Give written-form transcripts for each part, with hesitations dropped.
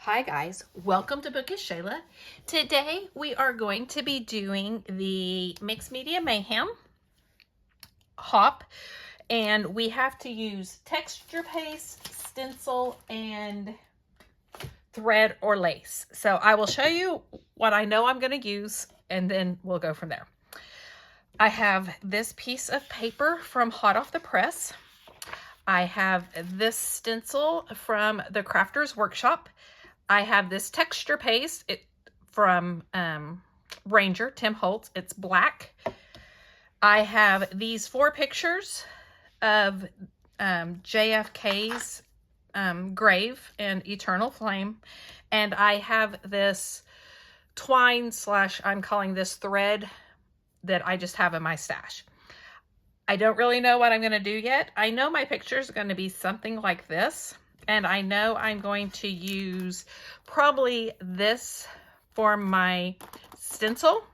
Hi guys, welcome to Bookish Shayla. Today we are going to be doing the Mixed Media Mayhem hop, and we have to use texture paste, stencil, and thread or lace. So I will show you what I know I'm going to use, and then we'll go from there. I have this piece of paper from hot off the press. I have this stencil from the Crafter's Workshop. I have this texture paste from Ranger, Tim Holtz. It's black. I have these 4 pictures of JFK's grave and eternal flame. And I have this twine / I'm calling this thread that I just have in my stash. I don't really know what I'm going to do yet. I know my pictures are going to be something like this. And I know I'm going to use probably this for my stencil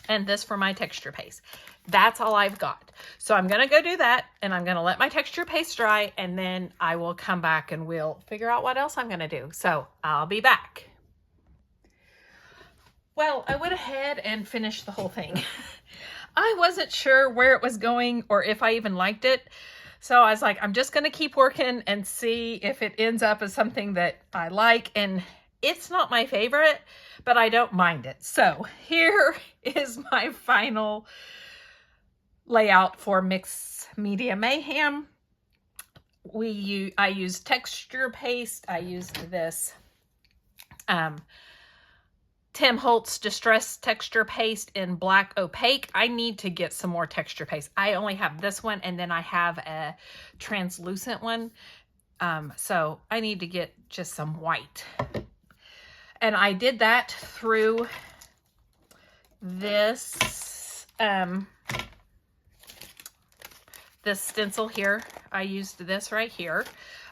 and this for my texture paste. That's all I've got. So I'm going to go do that, and I'm going to let my texture paste dry, and then I will come back and we'll figure out what else I'm going to do. So I'll be back. Well, I went ahead and finished the whole thing. I wasn't sure where it was going or if I even liked it. So I was like, I'm just going to keep working and see if it ends up as something that I like. And it's not my favorite, but I don't mind it. So here is my final layout for Mixed Media Mayhem. I used texture paste. I used this Tim Holtz Distress Texture Paste in Black Opaque. I need to get some more texture paste. I only have this one, and then I have a translucent one. So I need to get just some white. And I did that through this, this stencil here. I used this right here.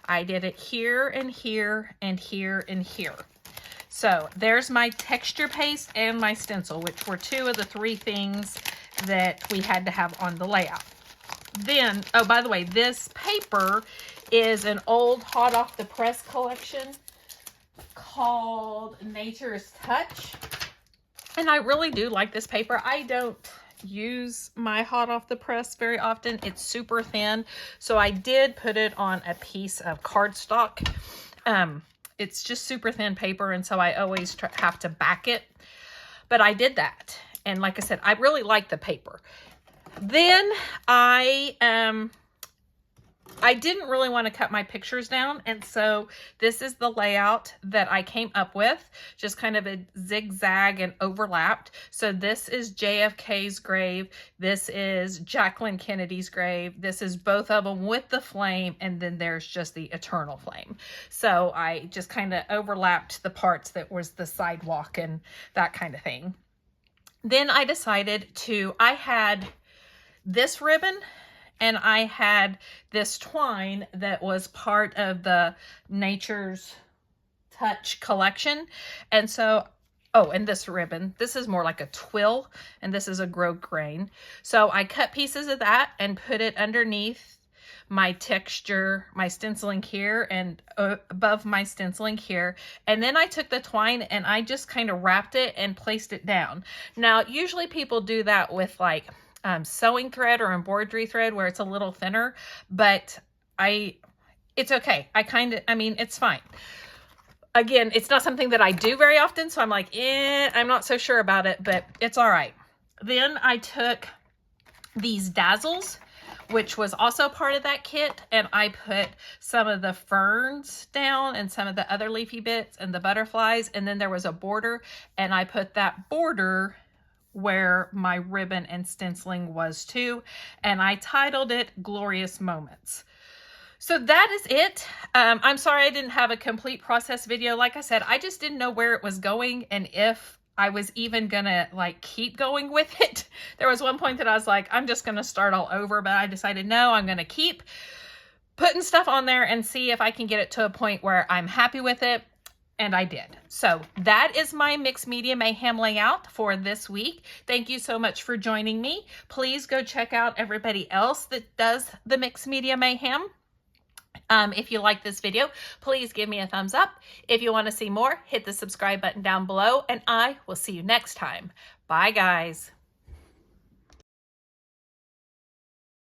I did it here and here and here and here. So there's my texture paste and my stencil, which were 2 of the 3 things that we had to have on the layout. Then, oh, by the way, this paper is an old hot off the press collection called Nature's Touch. And I really do like this paper. I don't use my hot off the press very often. It's super thin. So I did put it on a piece of cardstock. It's just super thin paper, and so I always have to back it. But I did that. And like I said, I really like the paper. Then I didn't really want to cut my pictures down. And so this is the layout that I came up with. Just kind of a zigzag and overlapped. So this is JFK's grave. This is Jacqueline Kennedy's grave. This is both of them with the flame. And then there's just the eternal flame. So I just kind of overlapped the parts that was the sidewalk and that kind of thing. Then I decided I had this ribbon, and I had this twine that was part of the Nature's Touch collection. And so, oh, and this ribbon, this is more like a twill, and this is a grosgrain. So I cut pieces of that and put it underneath my texture, my stenciling here, and above my stenciling here. And then I took the twine and I just kind of wrapped it and placed it down. Now, usually people do that with like sewing thread or embroidery thread where it's a little thinner, but it's okay. It's fine. Again, it's not something that I do very often, so I'm like, I'm not so sure about it, but it's all right. Then I took these dazzles, which was also part of that kit, and I put some of the ferns down and some of the other leafy bits and the butterflies, and then there was a border, and I put that border where my ribbon and stenciling was too, and I titled it Glorious Moments. So that is it. I'm sorry I didn't have a complete process video. Like I said, I just didn't know where it was going and if I was even gonna like keep going with it. There was one point that I was like, I'm just gonna start all over, but I decided no, I'm gonna keep putting stuff on there and see if I can get it to a point where I'm happy with it. And I did. So that is my Mixed Media Mayhem layout for this week. Thank you so much for joining me. Please go check out everybody else that does the Mixed Media Mayhem. If you like this video, please give me a thumbs up. If you want to see more, hit the subscribe button down below, and I will see you next time. Bye, guys.